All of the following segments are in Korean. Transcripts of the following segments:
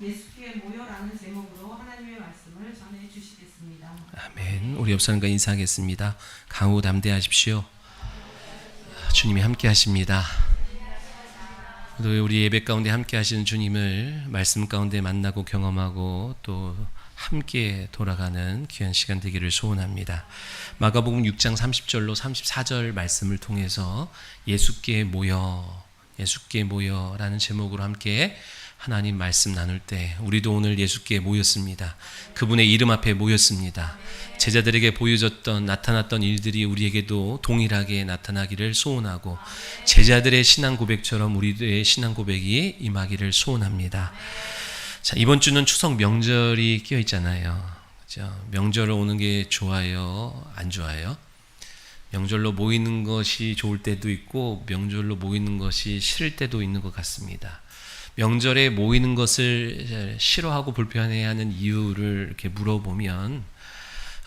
예수께 모여라는 제목으로 하나님의 말씀을 전해 주시겠습니다. 아멘. 우리 옆 사람과 인사하겠습니다. 강호 담대하십시오. 주님이 함께 하십니다. 우리 예배 가운데 함께 하시는 주님을 말씀 가운데 만나고 경험하고 또 함께 돌아가는 귀한 시간 되기를 소원합니다. 마가복음 6장 30절로 34절 말씀을 통해서 예수께 모여라는 제목으로 함께 하나님 말씀 나눌 때 우리도 오늘 예수께 모였습니다. 그분의 이름 앞에 모였습니다. 제자들에게 보여졌던 나타났던 일들이 우리에게도 동일하게 나타나기를 소원하고 제자들의 신앙 고백처럼 우리의 신앙 고백이 임하기를 소원합니다. 자, 이번 주는 추석 명절이 끼어 있잖아요. 그렇죠? 명절 오는 게 좋아요? 안 좋아요? 명절로 모이는 것이 좋을 때도 있고 명절로 모이는 것이 싫을 때도 있는 것 같습니다. 명절에 모이는 것을 싫어하고 불편해하는 이유를 이렇게 물어보면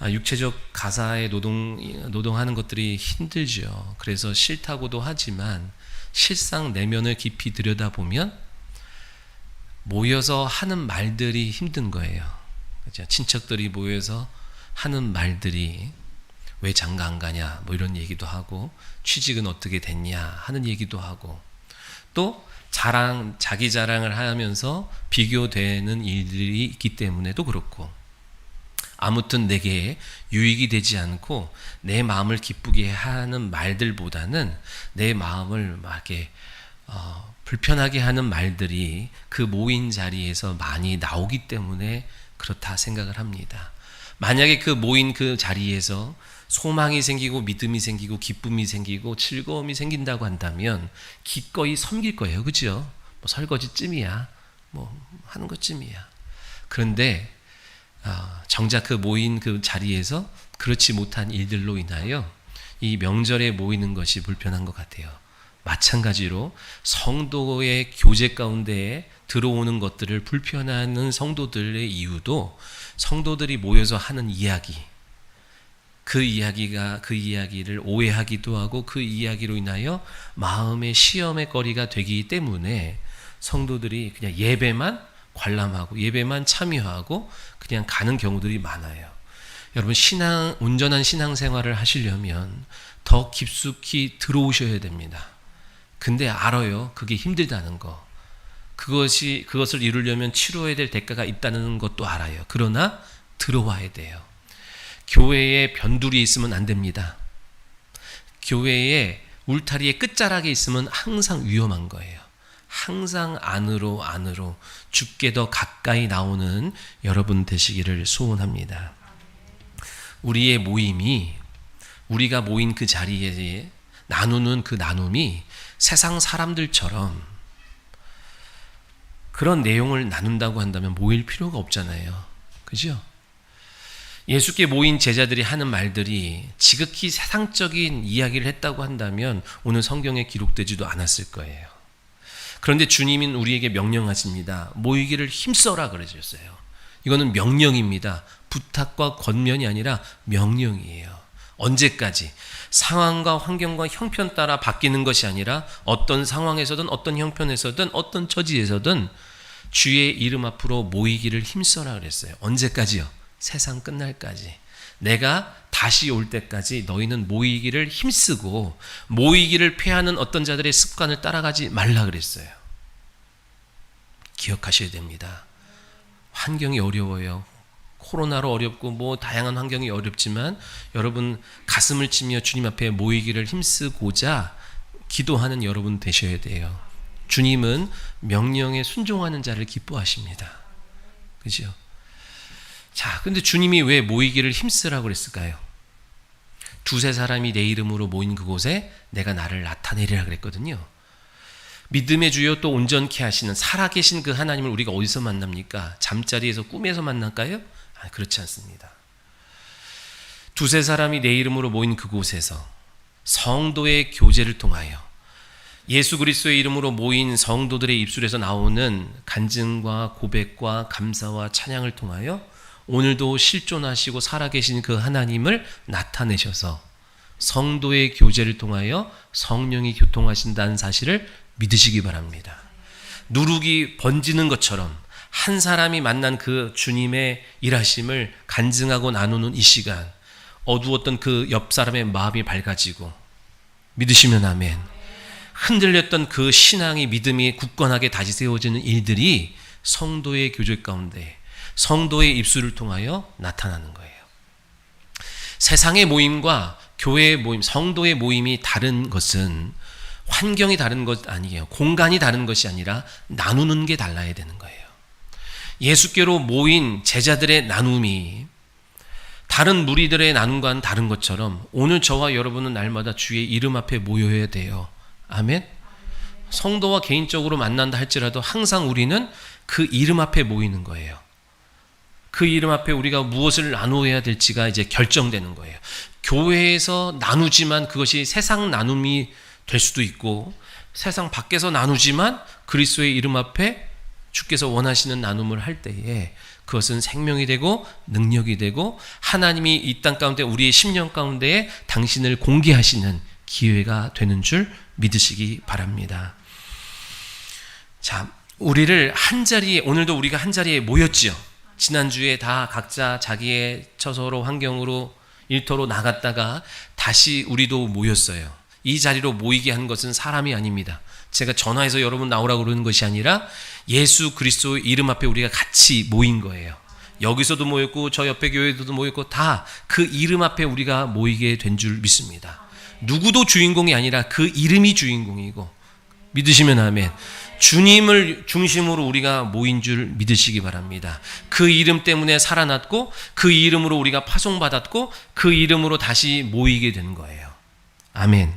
육체적 가사에 노동하는 것들이 힘들죠. 그래서 싫다고도 하지만 실상 내면을 깊이 들여다보면 모여서 하는 말들이 힘든 거예요. 그렇죠? 친척들이 모여서 하는 말들이 왜 장가 안 가냐 뭐 이런 얘기도 하고 취직은 어떻게 됐냐 하는 얘기도 하고 또 자기 자랑을 하면서 비교되는 일들이 있기 때문에도 그렇고 아무튼 내게 유익이 되지 않고 내 마음을 기쁘게 하는 말들보다는 내 마음을 막 이렇게 불편하게 하는 말들이 그 모인 자리에서 많이 나오기 때문에 그렇다 생각을 합니다. 만약에 그 모인 그 자리에서 소망이 생기고 믿음이 생기고 기쁨이 생기고 즐거움이 생긴다고 한다면 기꺼이 섬길 거예요. 그죠? 뭐 설거지쯤이야. 뭐 하는 것쯤이야. 그런데 정작 그 모인 그 자리에서 그렇지 못한 일들로 인하여 이 명절에 모이는 것이 불편한 것 같아요. 마찬가지로 성도의 교제 가운데에 들어오는 것들을 불편해하는 성도들의 이유도 성도들이 모여서 하는 이야기, 그 이야기를 오해하기도 하고 그 이야기로 인하여 마음의 시험의 거리가 되기 때문에 성도들이 그냥 예배만 관람하고 예배만 참여하고 그냥 가는 경우들이 많아요. 여러분 온전한 신앙생활을 하시려면 더 깊숙이 들어오셔야 됩니다. 근데 알아요. 그게 힘들다는 거. 그것을 이루려면 치러야 될 대가가 있다는 것도 알아요. 그러나 들어와야 돼요. 교회에 변두리 있으면 안 됩니다. 교회에 울타리의 끝자락에 있으면 항상 위험한 거예요. 항상 안으로 죽게 더 가까이 나오는 여러분 되시기를 소원합니다. 우리의 모임이 우리가 모인 그 자리에 나누는 그 나눔이 세상 사람들처럼 그런 내용을 나눈다고 한다면 모일 필요가 없잖아요. 그죠? 예수께 모인 제자들이 하는 말들이 지극히 세상적인 이야기를 했다고 한다면 오늘 성경에 기록되지도 않았을 거예요. 그런데 주님은 우리에게 명령하십니다. 모이기를 힘써라 그러셨어요. 이거는 명령입니다. 부탁과 권면이 아니라 명령이에요. 언제까지? 상황과 환경과 형편 따라 바뀌는 것이 아니라 어떤 상황에서든 어떤 형편에서든 어떤 처지에서든 주의 이름 앞으로 모이기를 힘써라 그랬어요. 언제까지요? 세상 끝날까지. 내가 다시 올 때까지 너희는 모이기를 힘쓰고 모이기를 패하는 어떤 자들의 습관을 따라가지 말라 그랬어요. 기억하셔야 됩니다. 환경이 어려워요. 코로나로 어렵고 뭐 다양한 환경이 어렵지만 여러분 가슴을 치며 주님 앞에 모이기를 힘쓰고자 기도하는 여러분 되셔야 돼요. 주님은 명령에 순종하는 자를 기뻐하십니다. 그죠? 자, 근데 주님이 왜 모이기를 힘쓰라고 그랬을까요? 두세 사람이 내 이름으로 모인 그곳에 내가 나를 나타내리라 그랬거든요. 믿음의 주여 또 온전케 하시는 살아계신 그 하나님을 우리가 어디서 만납니까? 잠자리에서 꿈에서 만날까요? 그렇지 않습니다. 두세 사람이 내 이름으로 모인 그곳에서 성도의 교제를 통하여 예수 그리스도의 이름으로 모인 성도들의 입술에서 나오는 간증과 고백과 감사와 찬양을 통하여 오늘도 실존하시고 살아계신 그 하나님을 나타내셔서 성도의 교제를 통하여 성령이 교통하신다는 사실을 믿으시기 바랍니다. 누룩이 번지는 것처럼 한 사람이 만난 그 주님의 일하심을 간증하고 나누는 이 시간, 어두웠던 그 옆 사람의 마음이 밝아지고, 믿으시면 아멘. 흔들렸던 그 신앙이, 믿음이 굳건하게 다시 세워지는 일들이 성도의 교제 가운데, 성도의 입술을 통하여 나타나는 거예요. 세상의 모임과 교회의 모임, 성도의 모임이 다른 것은 환경이 다른 것 아니에요. 공간이 다른 것이 아니라 나누는 게 달라야 되는 거예요. 예수께로 모인 제자들의 나눔이 다른 무리들의 나눔과는 다른 것처럼 오늘 저와 여러분은 날마다 주의 이름 앞에 모여야 돼요. 아멘. 성도와 개인적으로 만난다 할지라도 항상 우리는 그 이름 앞에 모이는 거예요. 그 이름 앞에 우리가 무엇을 나누어야 될지가 이제 결정되는 거예요. 교회에서 나누지만 그것이 세상 나눔이 될 수도 있고, 세상 밖에서 나누지만 그리스도의 이름 앞에 주께서 원하시는 나눔을 할 때에 그것은 생명이 되고 능력이 되고 하나님이 이 땅 가운데 우리의 심령 가운데에 당신을 공개하시는 기회가 되는 줄 믿으시기 바랍니다. 자, 우리를 한자리에, 오늘도 우리가 한자리에 모였지요. 지난주에 다 각자 자기의 처소로, 환경으로, 일터로 나갔다가 다시 우리도 모였어요. 이 자리로 모이게 한 것은 사람이 아닙니다. 제가 전화해서 여러분 나오라고 그러는 것이 아니라 예수 그리스도의 이름 앞에 우리가 같이 모인 거예요. 여기서도 모였고 저 옆에 교회에도 모였고 다 그 이름 앞에 우리가 모이게 된 줄 믿습니다. 누구도 주인공이 아니라 그 이름이 주인공이고, 믿으시면 아멘. 주님을 중심으로 우리가 모인 줄 믿으시기 바랍니다. 그 이름 때문에 살아났고 그 이름으로 우리가 파송받았고 그 이름으로 다시 모이게 된 거예요. 아멘.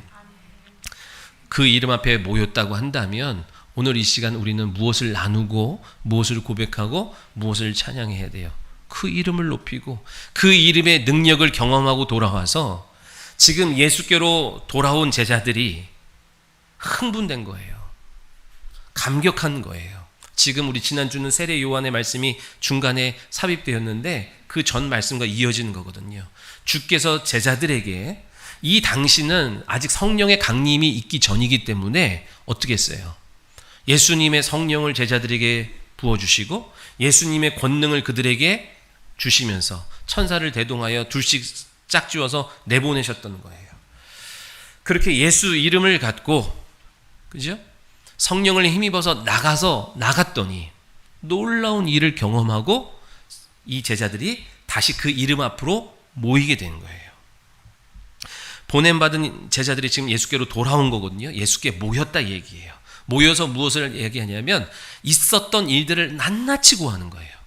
그 이름 앞에 모였다고 한다면 오늘 이 시간 우리는 무엇을 나누고 무엇을 고백하고 무엇을 찬양해야 돼요? 그 이름을 높이고 그 이름의 능력을 경험하고 돌아와서 지금 예수께로 돌아온 제자들이 흥분된 거예요. 감격한 거예요. 지금 우리 지난주는 세례 요한의 말씀이 중간에 삽입되었는데 그 전 말씀과 이어지는 거거든요. 주께서 제자들에게 이 당시는 아직 성령의 강림이 있기 전이기 때문에 어떻게 했어요? 예수님의 성령을 제자들에게 부어주시고 예수님의 권능을 그들에게 주시면서 천사를 대동하여 둘씩 짝지어서 내보내셨던 거예요. 그렇게 예수 이름을 갖고, 그죠? 성령을 힘입어서 나갔더니 놀라운 일을 경험하고 이 제자들이 다시 그 이름 앞으로 모이게 된 거예요. 보냄받은 제자들이 지금 예수께로 돌아온 거거든요. 예수께 모였다 얘기해요. 모여서 무엇을 얘기하냐면 있었던 일들을 낱낱이 고하는 거예요.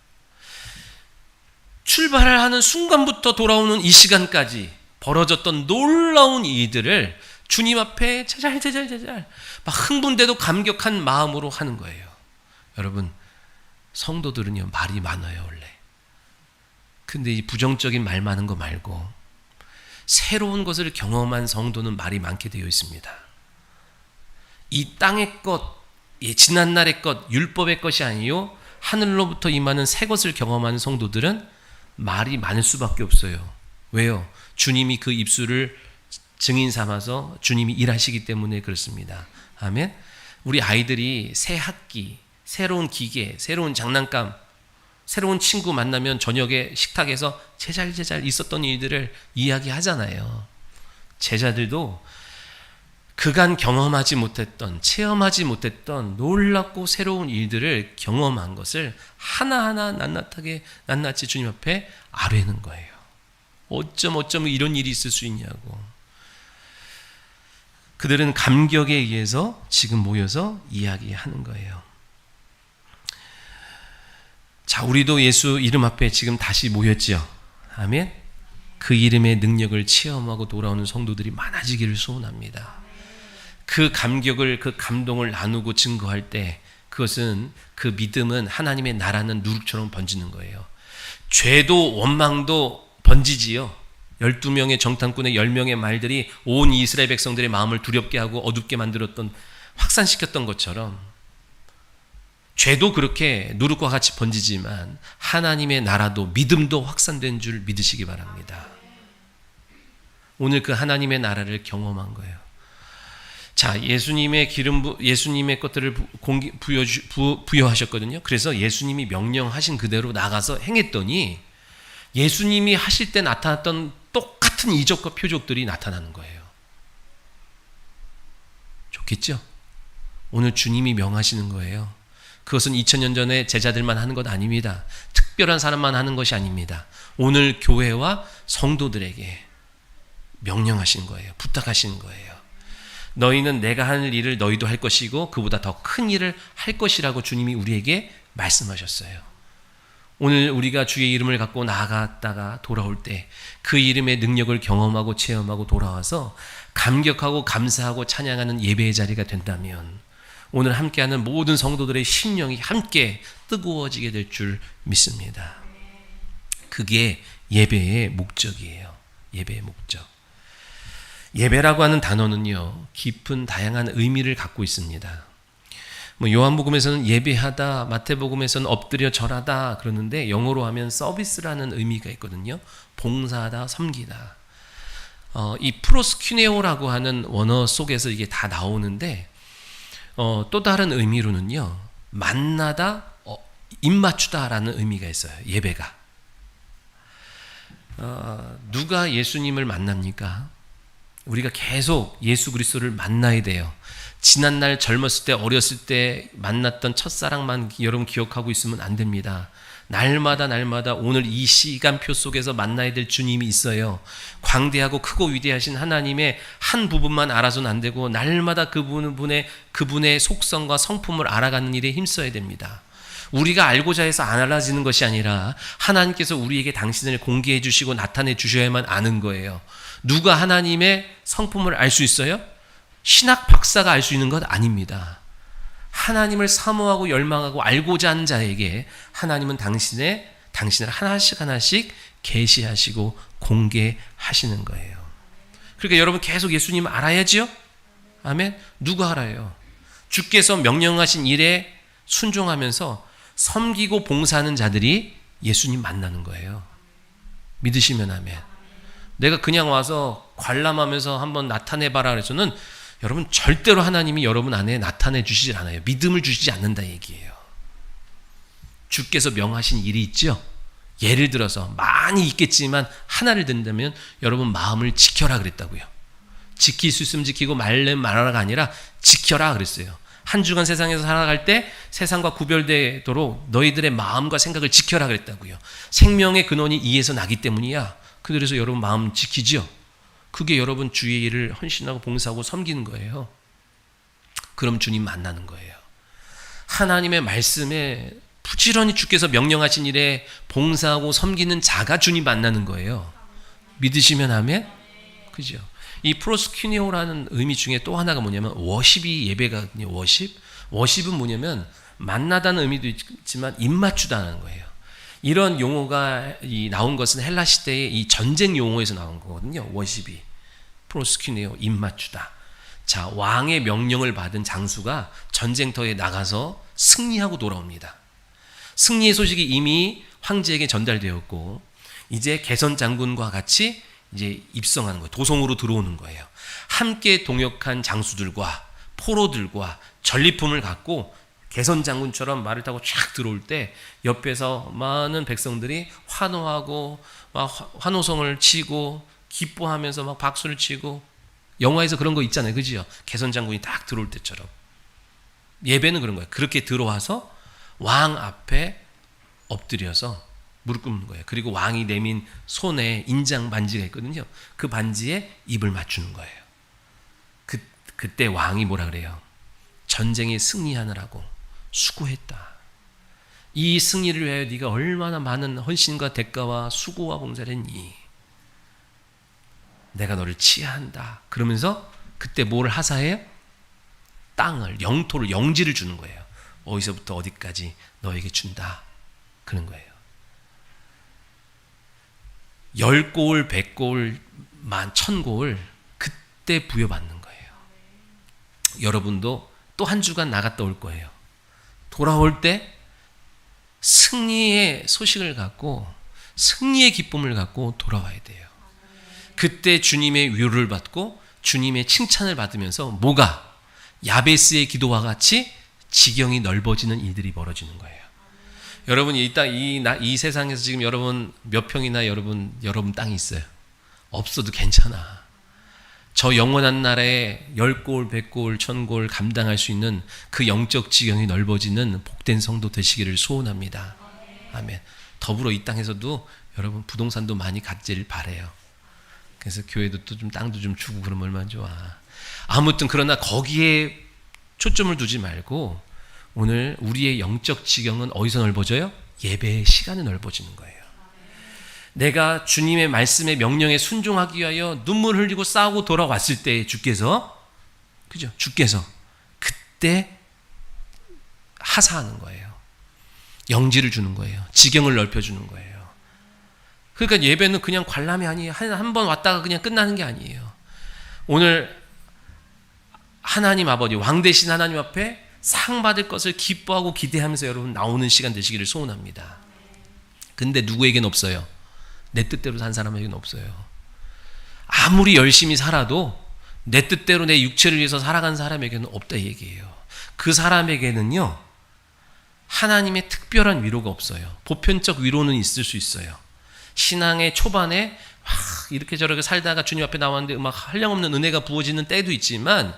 출발을 하는 순간부터 돌아오는 이 시간까지 벌어졌던 놀라운 일들을 주님 앞에 제잘 막 흥분돼도 감격한 마음으로 하는 거예요. 여러분, 성도들은요 말이 많아요 원래. 근데 이 부정적인 말 많은 거 말고 새로운 것을 경험한 성도는 말이 많게 되어 있습니다. 이 땅의 것, 지난날의 것, 율법의 것이 아니요 하늘로부터 임하는 새 것을 경험하는 성도들은 말이 많을 수밖에 없어요. 왜요? 주님이 그 입술을 증인 삼아서 주님이 일하시기 때문에 그렇습니다. 아멘. 우리 아이들이 새 학기, 새로운 기계, 새로운 장난감, 새로운 친구 만나면 저녁에 식탁에서 제잘 있었던 일들을 이야기하잖아요. 제자들도 그간 경험하지 못했던, 체험하지 못했던 놀랍고 새로운 일들을 경험한 것을 하나하나 낱낱이 주님 앞에 아뢰는 거예요. 어쩜 이런 일이 있을 수 있냐고. 그들은 감격에 의해서 지금 모여서 이야기하는 거예요. 자, 우리도 예수 이름 앞에 지금 다시 모였죠. 아멘. 그 이름의 능력을 체험하고 돌아오는 성도들이 많아지기를 소원합니다. 그 감격을, 그 감동을 나누고 증거할 때 그것은, 그 믿음은 하나님의 나라는 누룩처럼 번지는 거예요. 죄도 원망도 번지지요. 12명의 정탐꾼의 10명의 말들이 온 이스라엘 백성들의 마음을 두렵게 하고 어둡게 만들었던, 확산시켰던 것처럼 죄도 그렇게 누룩과 같이 번지지만 하나님의 나라도, 믿음도 확산된 줄 믿으시기 바랍니다. 오늘 그 하나님의 나라를 경험한 거예요. 자, 예수님의 것들을 부여하셨거든요. 그래서 예수님이 명령하신 그대로 나가서 행했더니 예수님이 하실 때 나타났던 똑같은 이적과 표적들이 나타나는 거예요. 좋겠죠? 오늘 주님이 명하시는 거예요. 그것은 2000년 전에 제자들만 하는 것 아닙니다. 특별한 사람만 하는 것이 아닙니다. 오늘 교회와 성도들에게 명령하신 거예요. 부탁하신 거예요. 너희는 내가 하는 일을 너희도 할 것이고 그보다 더 큰 일을 할 것이라고 주님이 우리에게 말씀하셨어요. 오늘 우리가 주의 이름을 갖고 나아갔다가 돌아올 때 그 이름의 능력을 경험하고 체험하고 돌아와서 감격하고 감사하고 찬양하는 예배의 자리가 된다면 오늘 함께하는 모든 성도들의 심령이 함께 뜨거워지게 될 줄 믿습니다. 그게 예배의 목적이에요. 예배의 목적. 예배라고 하는 단어는요, 깊은 다양한 의미를 갖고 있습니다. 요한복음에서는 예배하다, 마태복음에서는 엎드려 절하다 그러는데 영어로 하면 서비스라는 의미가 있거든요. 봉사하다, 섬기다. 이 프로스큐네오라고 하는 원어 속에서 이게 다 나오는데 또 다른 의미로는요, 만나다, 입맞추다라는 의미가 있어요. 예배가. 누가 예수님을 만납니까? 우리가 계속 예수 그리스도를 만나야 돼요. 지난날 젊었을 때 어렸을 때 만났던 첫사랑만 여러분 기억하고 있으면 안 됩니다. 날마다 오늘 이 시간표 속에서 만나야 될 주님이 있어요. 광대하고 크고 위대하신 하나님의 한 부분만 알아서는 안 되고 날마다 그분의 속성과 성품을 알아가는 일에 힘써야 됩니다. 우리가 알고자 해서 안 알아지는 것이 아니라 하나님께서 우리에게 당신을 공개해 주시고 나타내 주셔야만 아는 거예요. 누가 하나님의 성품을 알 수 있어요? 신학 박사가 알 수 있는 것 아닙니다. 하나님을 사모하고 열망하고 알고자 하는 자에게 하나님은 당신을 하나씩 계시하시고 공개하시는 거예요. 그러니까 여러분 계속 예수님 알아야지요? 아멘. 누가 알아요? 주께서 명령하신 일에 순종하면서 섬기고 봉사하는 자들이 예수님 만나는 거예요. 믿으시면 아멘. 내가 그냥 와서 관람하면서 한번 나타내봐라 그래서는 여러분 절대로 하나님이 여러분 안에 나타내 주시지 않아요. 믿음을 주시지 않는다 얘기예요. 주께서 명하신 일이 있죠. 예를 들어서 많이 있겠지만 하나를 든다면 여러분 마음을 지켜라 그랬다고요. 지킬 수 있으면 지키고 말면 말하라가 아니라 지켜라 그랬어요. 한 주간 세상에서 살아갈 때 세상과 구별되도록 너희들의 마음과 생각을 지켜라 그랬다고요. 생명의 근원이 이에서 나기 때문이야. 그래서 여러분 마음 지키죠. 그게 여러분 주의 일을 헌신하고 봉사하고 섬기는 거예요. 그럼 주님 만나는 거예요. 하나님의 말씀에 부지런히 주께서 명령하신 일에 봉사하고 섬기는 자가 주님 만나는 거예요. 믿으시면 아멘? 그죠? 이 프로스큐니오라는 의미 중에 또 하나가 뭐냐면 워십이 예배거든요. 워십은 뭐냐면 만나다는 의미도 있지만 입맞추다는 거예요. 이런 용어가 나온 것은 헬라 시대의 이 전쟁 용어에서 나온 거거든요. 워십이. 프로스큐니오, 입맞추다. 자, 왕의 명령을 받은 장수가 전쟁터에 나가서 승리하고 돌아옵니다. 승리의 소식이 이미 황제에게 전달되었고 이제 개선 장군과 같이 이제 입성하는 거예요. 도성으로 들어오는 거예요. 함께 동역한 장수들과 포로들과 전리품을 갖고 개선 장군처럼 말을 타고 쫙 들어올 때 옆에서 많은 백성들이 환호하고 막 환호성을 치고 기뻐하면서 막 박수를 치고 영화에서 그런 거 있잖아요. 그죠? 개선 장군이 딱 들어올 때처럼. 예배는 그런 거예요. 그렇게 들어와서 왕 앞에 엎드려서 무릎 꿇는 거예요. 그리고 왕이 내민 손에 인장 반지가 있거든요. 그 반지에 입을 맞추는 거예요. 그때 왕이 뭐라 그래요? 전쟁에 승리하느라고 수고했다. 이 승리를 위하여 네가 얼마나 많은 헌신과 대가와 수고와 봉사를 했니? 내가 너를 치하한다. 그러면서 그때 뭘 하사해요? 땅을, 영토를, 영지를 주는 거예요. 어디서부터 어디까지 너에게 준다. 그런 거예요. 10고을, 100고을, 1000고을 그때 부여받는 거예요. 여러분도 또 한 주간 나갔다 올 거예요. 돌아올 때 승리의 소식을 갖고 승리의 기쁨을 갖고 돌아와야 돼요. 그때 주님의 위로를 받고 주님의 칭찬을 받으면서 뭐가? 야베스의 기도와 같이 지경이 넓어지는 일들이 벌어지는 거예요. 여러분 이 세상에서 지금 여러분 몇 평이나 여러분 땅이 있어요? 없어도 괜찮아. 저 영원한 나라에 10골, 100골, 1000골 감당할 수 있는 그 영적 지경이 넓어지는 복된 성도 되시기를 소원합니다. 아멘. 더불어 이 땅에서도 여러분 부동산도 많이 갖기를 바래요. 그래서 교회도 또 좀 땅도 좀 주고 그러면 얼마나 좋아. 아무튼 그러나 거기에 초점을 두지 말고 오늘 우리의 영적 지경은 어디서 넓어져요? 예배의 시간에 넓어지는 거예요. 내가 주님의 말씀의 명령에 순종하기 위하여 눈물 흘리고 싸우고 돌아왔을 때 주께서 그때 하사하는 거예요. 영지를 주는 거예요. 지경을 넓혀주는 거예요. 그러니까 예배는 그냥 관람이 아니에요. 한 번 왔다가 그냥 끝나는 게 아니에요. 오늘 하나님 아버지, 왕 대신 하나님 앞에 상 받을 것을 기뻐하고 기대하면서 여러분 나오는 시간 되시기를 소원합니다. 근데 누구에겐 없어요. 내 뜻대로 산 사람에게는 없어요. 아무리 열심히 살아도 내 뜻대로 내 육체를 위해서 살아간 사람에게는 없다 이 얘기예요. 그 사람에게는요 하나님의 특별한 위로가 없어요. 보편적 위로는 있을 수 있어요. 신앙의 초반에 이렇게 저렇게 살다가 주님 앞에 나왔는데 막 한량없는 은혜가 부어지는 때도 있지만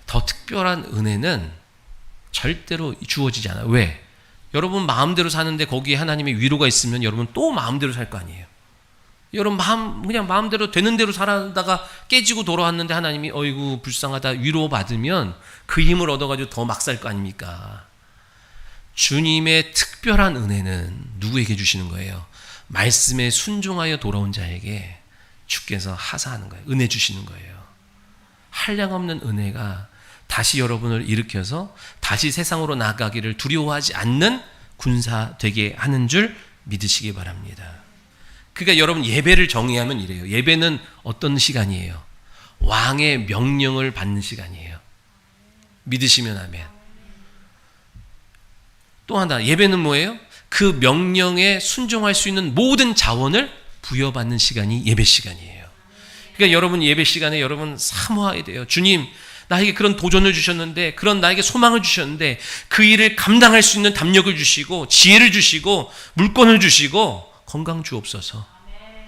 더 특별한 은혜는 절대로 주어지지 않아요. 왜? 여러분 마음대로 사는데 거기에 하나님의 위로가 있으면 여러분 또 마음대로 살 거 아니에요. 여러분 그냥 마음대로 되는 대로 살다가 깨지고 돌아왔는데 하나님이 어이구 불쌍하다 위로 받으면 그 힘을 얻어가지고 더 막 살 거 아닙니까? 주님의 특별한 은혜는 누구에게 주시는 거예요? 말씀에 순종하여 돌아온 자에게 주께서 하사하는 거예요. 은혜 주시는 거예요. 한량없는 은혜가 다시 여러분을 일으켜서 다시 세상으로 나가기를 두려워하지 않는 군사 되게 하는 줄 믿으시기 바랍니다. 그러니까 여러분 예배를 정의하면 이래요. 예배는 어떤 시간이에요? 왕의 명령을 받는 시간이에요. 믿으시면 아멘. 또 하나 예배는 뭐예요? 그 명령에 순종할 수 있는 모든 자원을 부여받는 시간이 예배 시간이에요. 그러니까 여러분 예배 시간에 여러분 사모해야 돼요. 주님 나에게 그런 도전을 주셨는데 그런 나에게 소망을 주셨는데 그 일을 감당할 수 있는 담력을 주시고 지혜를 주시고 물권을 주시고 건강 주옵소서.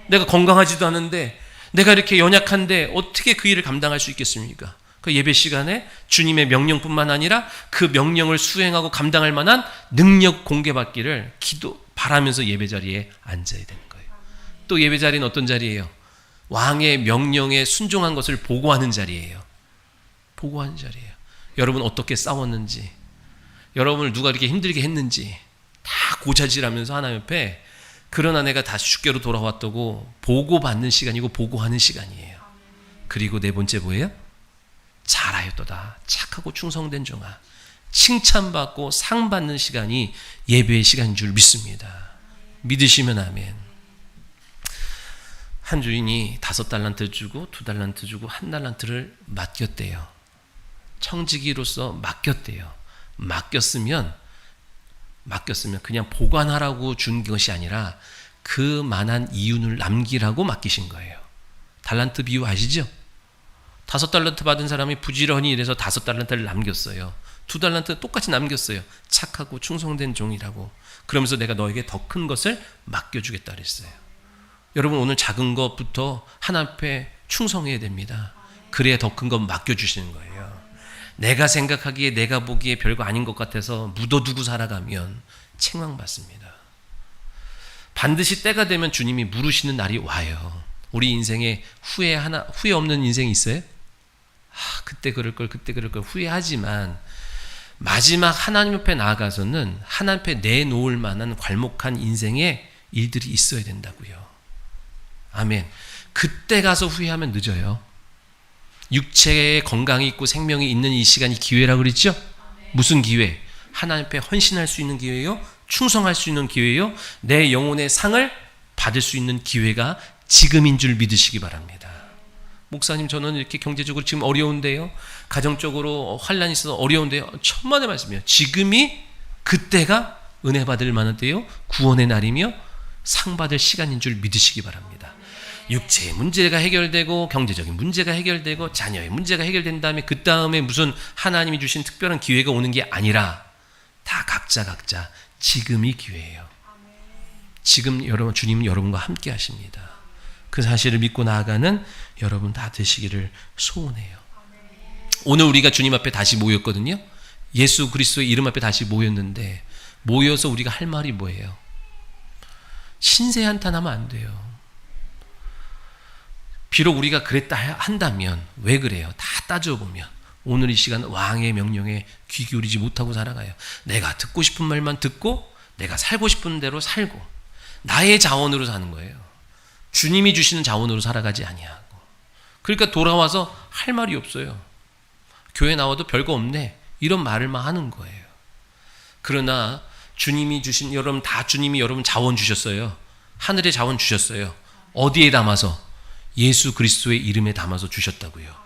내가 건강하지도 않은데 내가 이렇게 연약한데 어떻게 그 일을 감당할 수 있겠습니까? 그 예배 시간에 주님의 명령뿐만 아니라 그 명령을 수행하고 감당할 만한 능력 공개받기를 바라면서 예배 자리에 앉아야 되는 거예요. 또 예배 자리는 어떤 자리예요? 왕의 명령에 순종한 것을 보고하는 자리예요. 보고하는 자리예요. 여러분 어떻게 싸웠는지, 여러분을 누가 이렇게 힘들게 했는지 다 고자질하면서 하나님 옆에 그러나 내가 다시 주께로 돌아왔다고 보고받는 시간이고 보고하는 시간이에요. 그리고 네 번째 뭐예요? 잘하였도다 착하고 충성된 종아, 칭찬받고 상 받는 시간이 예배의 시간인 줄 믿습니다. 믿으시면 아멘. 한 주인이 5달란트 주고 2달란트 주고 1달란트를 맡겼대요. 청지기로서 맡겼대요. 맡겼으면 그냥 보관하라고 준 것이 아니라 그만한 이윤을 남기라고 맡기신 거예요. 달란트 비유 아시죠? 5달란트 받은 사람이 부지런히 일해서 5달란트를 남겼어요. 2달란트 똑같이 남겼어요. 착하고 충성된 종이라고. 그러면서 내가 너에게 더 큰 것을 맡겨주겠다 그랬어요. 여러분 오늘 작은 것부터 하나님 앞에 충성해야 됩니다. 그래야 더 큰 것 맡겨주시는 거예요. 내가 생각하기에 내가 보기에 별거 아닌 것 같아서 묻어두고 살아가면 책망받습니다. 반드시 때가 되면 주님이 물으시는 날이 와요. 우리 인생에 후회 없는 인생이 있어요? 그때 그럴 걸 후회하지만 마지막 하나님 앞에 나아가서는 하나님 앞에 내놓을 만한 괄목한 인생의 일들이 있어야 된다고요. 아멘. 그때 가서 후회하면 늦어요. 육체에 건강이 있고 생명이 있는 이 시간이 기회라고 그랬죠? 무슨 기회? 하나님 앞에 헌신할 수 있는 기회요? 충성할 수 있는 기회요? 내 영혼의 상을 받을 수 있는 기회가 지금인 줄 믿으시기 바랍니다. 목사님 저는 이렇게 경제적으로 지금 어려운데요, 가정적으로 환란이 있어서 어려운데요. 천만의 말씀이에요. 지금이 그때가 은혜 받을 만한 때요, 구원의 날이며 상 받을 시간인 줄 믿으시기 바랍니다. 육체의 문제가 해결되고 경제적인 문제가 해결되고 자녀의 문제가 해결된 다음에 그 다음에 무슨 하나님이 주신 특별한 기회가 오는 게 아니라 다 각자 지금이 기회예요. 지금 여러분 주님은 여러분과 함께 하십니다. 그 사실을 믿고 나아가는 여러분 다 되시기를 소원해요. 오늘 우리가 주님 앞에 다시 모였거든요. 예수 그리스도의 이름 앞에 다시 모였는데 모여서 우리가 할 말이 뭐예요? 신세 한탄하면 안 돼요. 비록 우리가 그랬다 한다면 왜 그래요? 다 따져보면 오늘 이 시간 왕의 명령에 귀 기울이지 못하고 살아가요. 내가 듣고 싶은 말만 듣고 내가 살고 싶은 대로 살고 나의 자원으로 사는 거예요. 주님이 주시는 자원으로 살아가지 아니하고. 그러니까 돌아와서 할 말이 없어요. 교회 나와도 별거 없네 이런 말을만 하는 거예요. 그러나 주님이 주신 여러분 다 주님이 여러분 자원 주셨어요. 하늘의 자원 주셨어요. 어디에 담아서? 예수 그리스도의 이름에 담아서 주셨다고요.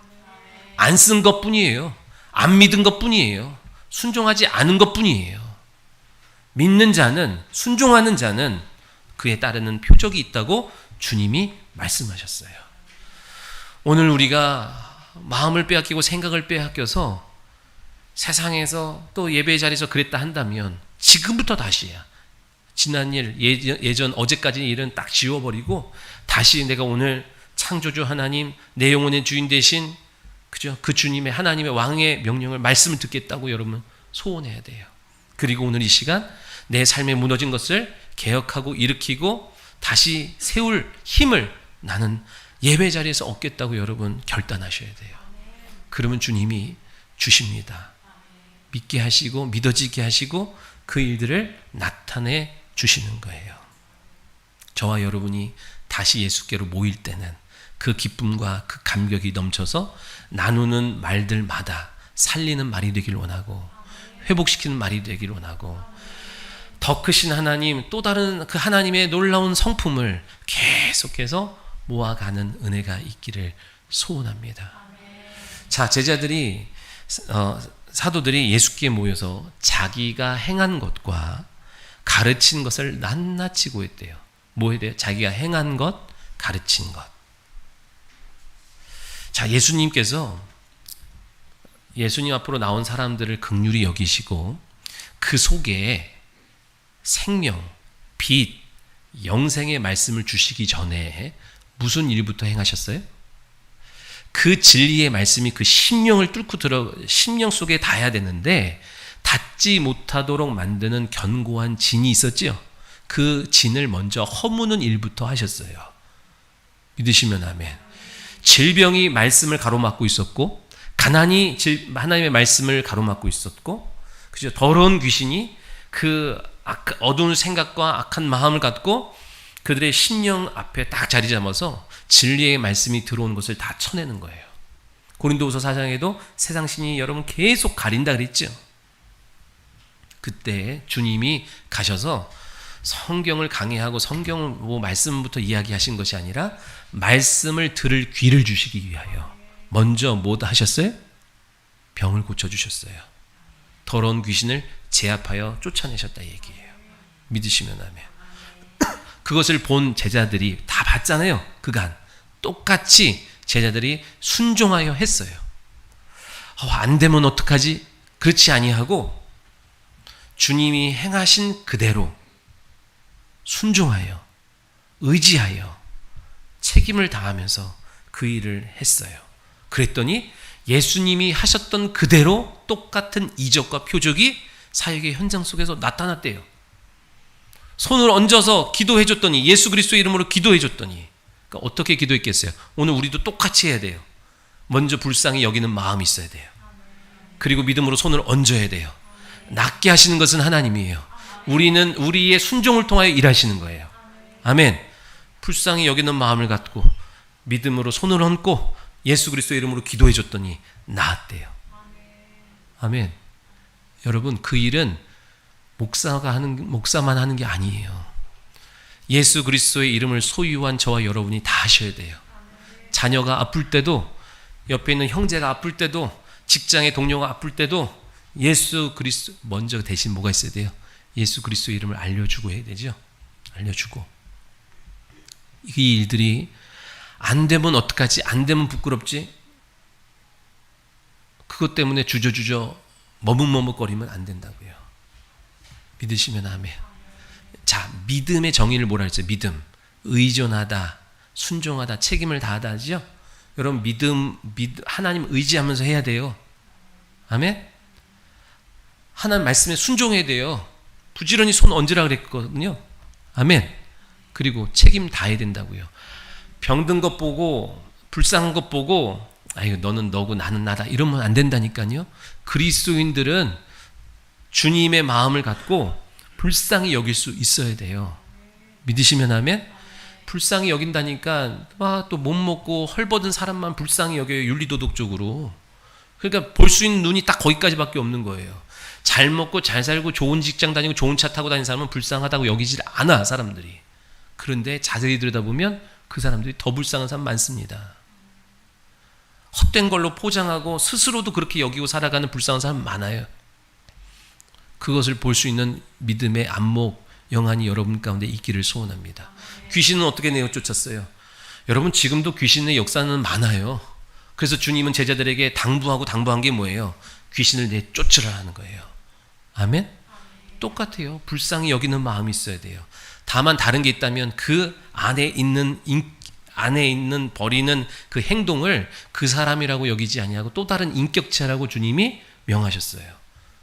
안 쓴 것뿐이에요. 안 믿은 것뿐이에요. 순종하지 않은 것뿐이에요. 믿는 자는 순종하는 자는 그에 따르는 표적이 있다고 주님이 말씀하셨어요. 오늘 우리가 마음을 빼앗기고 생각을 빼앗겨서 세상에서 또 예배 자리에서 그랬다 한다면 지금부터 다시야. 지난 일, 예전 어제까지 일은 딱 지워버리고 다시 내가 오늘 창조주 하나님, 내 영혼의 주인 되신 그죠? 그 주님의 하나님의 왕의 명령을 말씀을 듣겠다고 여러분 소원해야 돼요. 그리고 오늘 이 시간 내 삶에 무너진 것을 개혁하고 일으키고 다시 세울 힘을 나는 예배 자리에서 얻겠다고 여러분 결단하셔야 돼요. 그러면 주님이 주십니다. 믿게 하시고 믿어지게 하시고 그 일들을 나타내 주시는 거예요. 저와 여러분이 다시 예수께로 모일 때는 그 기쁨과 그 감격이 넘쳐서 나누는 말들마다 살리는 말이 되길 원하고 회복시키는 말이 되길 원하고 더 크신 하나님 또 다른 그 하나님의 놀라운 성품을 계속해서 모아가는 은혜가 있기를 소원합니다. 자, 제자들이 사도들이 예수께 모여서 자기가 행한 것과 가르친 것을 낱낱이 고했대요. 뭐 해야 돼요? 자기가 행한 것, 가르친 것. 자, 예수님께서 예수님 앞으로 나온 사람들을 긍휼히 여기시고 그 속에 생명, 빛, 영생의 말씀을 주시기 전에 무슨 일부터 행하셨어요? 그 진리의 말씀이 그 심령을 뚫고 심령 속에 닿아야 되는데 닿지 못하도록 만드는 견고한 진이 있었죠. 그 진을 먼저 허무는 일부터 하셨어요. 믿으시면 아멘. 질병이 말씀을 가로막고 있었고 가난이 하나님의 말씀을 가로막고 있었고 그죠? 더러운 귀신이 그 어두운 생각과 악한 마음을 갖고 그들의 심령 앞에 딱 자리 잡아서 진리의 말씀이 들어오는 것을 다 쳐내는 거예요. 고린도후서 4장에도 세상 신이 여러분 계속 가린다 그랬죠. 그때 주님이 가셔서 성경을 강해하고 성경을 말씀부터 이야기하신 것이 아니라 말씀을 들을 귀를 주시기 위하여 먼저 뭐 하셨어요? 병을 고쳐주셨어요. 더러운 귀신을 제압하여 쫓아내셨다 얘기예요. 믿으시면 아멘. 그것을 본 제자들이 다 봤잖아요. 그간 똑같이 제자들이 순종하여 했어요. 안 되면 어떡하지? 그렇지 아니하고 주님이 행하신 그대로 순종하여 의지하여 책임을 다하면서 그 일을 했어요. 그랬더니 예수님이 하셨던 그대로 똑같은 이적과 표적이 사역의 현장 속에서 나타났대요. 손을 얹어서 기도해줬더니 예수 그리스도의 이름으로 기도해줬더니 그러니까 어떻게 기도했겠어요? 오늘 우리도 똑같이 해야 돼요. 먼저 불쌍히 여기는 마음이 있어야 돼요. 그리고 믿음으로 손을 얹어야 돼요. 낫게 하시는 것은 하나님이에요. 우리는 우리의 순종을 통하여 일하시는 거예요. 아멘. 불쌍히 여기는 마음을 갖고 믿음으로 손을 얹고 예수 그리스도의 이름으로 기도해줬더니 나았대요. 아멘. 여러분 그 일은 목사만 하는 게 아니에요. 예수 그리스도의 이름을 소유한 저와 여러분이 다 하셔야 돼요. 자녀가 아플 때도 옆에 있는 형제가 아플 때도 직장의 동료가 아플 때도 예수 그리스도 먼저 대신 뭐가 있어야 돼요? 예수 그리스도의 이름을 알려주고 해야 되죠. 알려주고 이 일들이 안 되면 어떡하지? 안 되면 부끄럽지? 그것 때문에 주저주저 머뭇머뭇거리면 안 된다고요. 믿으시면 아멘. 자, 믿음의 정의를 뭐라 했어요? 믿음. 의존하다, 순종하다, 책임을 다하다 하죠? 여러분 하나님 의지하면서 해야 돼요. 아멘? 하나님 말씀에 순종해야 돼요. 부지런히 손 얹으라 그랬거든요. 아멘. 그리고 책임 다해야 된다고요. 병든 것 보고 불쌍한 것 보고 아이고 너는 너고 나는 나다 이러면 안 된다니까요. 그리스도인들은 주님의 마음을 갖고 불쌍히 여길 수 있어야 돼요. 믿으시면 아멘. 불쌍히 여긴다니까 또 못 먹고 헐벗은 사람만 불쌍히 여겨요. 윤리도덕적으로. 그러니까 볼 수 있는 눈이 딱 거기까지밖에 없는 거예요. 잘 먹고 잘 살고 좋은 직장 다니고 좋은 차 타고 다니는 사람은 불쌍하다고 여기질 않아 사람들이. 그런데 자세히 들여다보면 그 사람들이 더 불쌍한 사람 많습니다. 헛된 걸로 포장하고 스스로도 그렇게 여기고 살아가는 불쌍한 사람 많아요. 그것을 볼 수 있는 믿음의 안목, 영안이 여러분 가운데 있기를 소원합니다. 귀신은 어떻게 내어쫓았어요? 여러분 지금도 귀신의 역사는 많아요. 그래서 주님은 제자들에게 당부한 게 뭐예요? 귀신을 내쫓으라 하는 거예요. 아멘? 똑같아요. 불쌍히 여기는 마음이 있어야 돼요. 다만 다른 게 있다면 그 안에 있는 버리는 그 행동을 그 사람이라고 여기지 아니하고 또 다른 인격체라고 주님이 명하셨어요.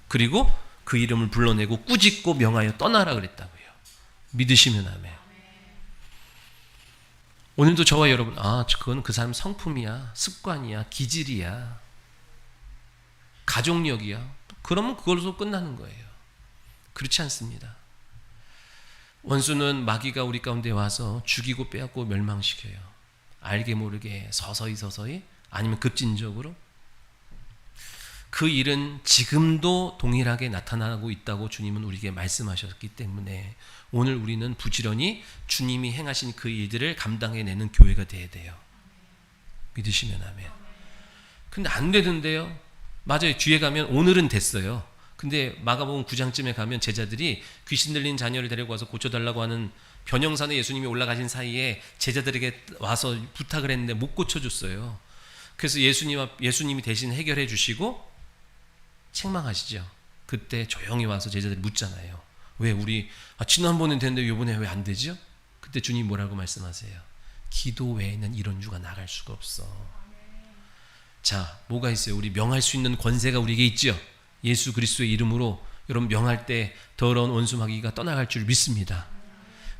그리고 그 이름을 불러내고 꾸짖고 명하여 떠나라 그랬다고요. 믿으시면 아멘. 오늘도 저와 여러분 그건 그 사람 성품이야, 습관이야, 기질이야, 가족력이야. 그러면 그걸로 끝나는 거예요. 그렇지 않습니다. 원수는 마귀가 우리 가운데 와서 죽이고 빼앗고 멸망시켜요. 알게 모르게 서서히 아니면 급진적으로. 그 일은 지금도 동일하게 나타나고 있다고 주님은 우리에게 말씀하셨기 때문에 오늘 우리는 부지런히 주님이 행하신 그 일들을 감당해내는 교회가 돼야 돼요. 믿으시면 아멘. 근데 안 되던데요. 맞아요. 뒤에 가면 오늘은 됐어요. 근데 마가복음 9장쯤에 가면 제자들이 귀신 들린 자녀를 데리고 와서 고쳐달라고 하는 변형산에 예수님이 올라가신 사이에 제자들에게 와서 부탁을 했는데 못 고쳐줬어요. 그래서 예수님이 대신 해결해 주시고 책망하시죠. 그때 조용히 와서 제자들이 묻잖아요. 왜 우리 지난번엔 됐는데 이번에 왜 안 되죠? 그때 주님 뭐라고 말씀하세요? 기도 외에는 이런 주가 나갈 수가 없어. 자, 뭐가 있어요? 우리 명할 수 있는 권세가 우리에게 있죠. 예수 그리스도의 이름으로 여러분 명할 때 더러운 원수 마귀가 떠나갈 줄 믿습니다.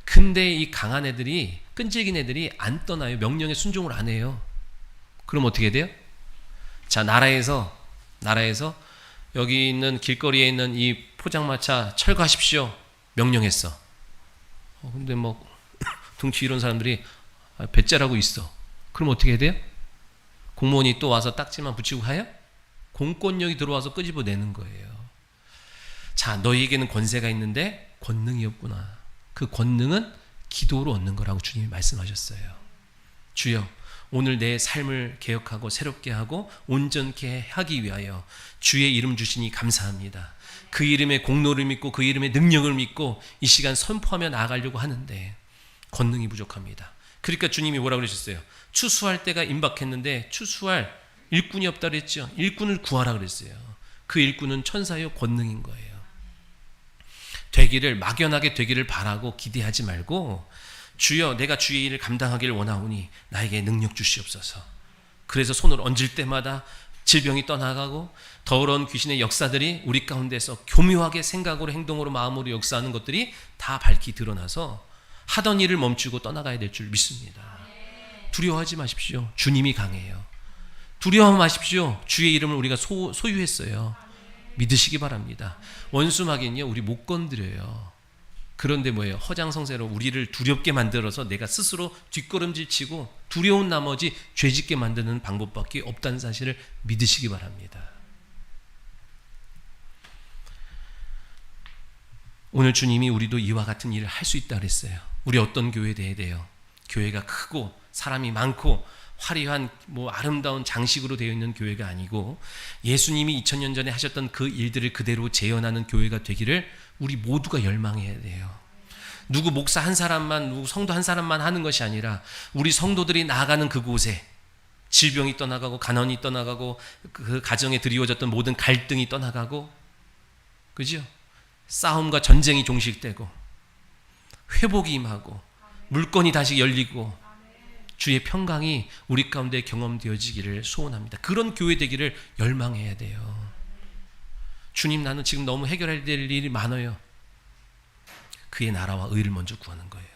근데 이 강한 애들이, 끈질긴 애들이 안 떠나요. 명령에 순종을 안 해요. 그럼 어떻게 돼요? 자, 나라에서 여기 있는 길거리에 있는 이 포장마차 철거하십시오 명령했어. 근데 뭐 덩치 이런 사람들이 배째라고 있어. 그럼 어떻게 돼요? 공무원이 또 와서 딱지만 붙이고 가요? 공권력이 들어와서 끄집어내는 거예요. 자, 너희에게는 권세가 있는데 권능이 없구나. 그 권능은 기도로 얻는 거라고 주님이 말씀하셨어요. 주여, 오늘 내 삶을 개혁하고 새롭게 하고 온전케 하기 위하여 주의 이름 주시니 감사합니다. 그 이름의 공로를 믿고 그 이름의 능력을 믿고 이 시간 선포하며 나아가려고 하는데 권능이 부족합니다. 그러니까 주님이 뭐라고 그러셨어요? 추수할 때가 임박했는데 추수할 일꾼이 없다 그랬죠. 일꾼을 구하라 그랬어요. 그 일꾼은 천사요 권능인 거예요. 막연하게 되기를 바라고 기대하지 말고 주여 내가 주의 일을 감당하기를 원하오니 나에게 능력 주시옵소서. 그래서 손을 얹을 때마다 질병이 떠나가고 더러운 귀신의 역사들이 우리 가운데서 교묘하게 생각으로 행동으로 마음으로 역사하는 것들이 다 밝히 드러나서 하던 일을 멈추고 떠나가야 될 줄 믿습니다. 두려워하지 마십시오. 주님이 강해요. 두려워 마십시오. 주의 이름을 우리가 소유했어요. 믿으시기 바랍니다. 원수 마귀는요 우리 못 건드려요. 그런데 뭐예요? 허장성세로 우리를 두렵게 만들어서 내가 스스로 뒷걸음질 치고 두려운 나머지 죄짓게 만드는 방법밖에 없다는 사실을 믿으시기 바랍니다. 오늘 주님이 우리도 이와 같은 일을 할 수 있다 그랬어요. 우리 어떤 교회에 대해요? 교회가 크고 사람이 많고 화려한 아름다운 장식으로 되어 있는 교회가 아니고 예수님이 2000년 전에 하셨던 그 일들을 그대로 재현하는 교회가 되기를 우리 모두가 열망해야 돼요. 누구 목사 한 사람만, 누구 성도 한 사람만 하는 것이 아니라 우리 성도들이 나아가는 그곳에 질병이 떠나가고 가난이 떠나가고 그 가정에 드리워졌던 모든 갈등이 떠나가고, 그죠? 싸움과 전쟁이 종식되고 회복이 임하고 물건이 다시 열리고 주의 평강이 우리 가운데 경험되어지기를 소원합니다. 그런 교회 되기를 열망해야 돼요. 주님, 나는 지금 너무 해결해야 될 일이 많아요. 그의 나라와 의를 먼저 구하는 거예요.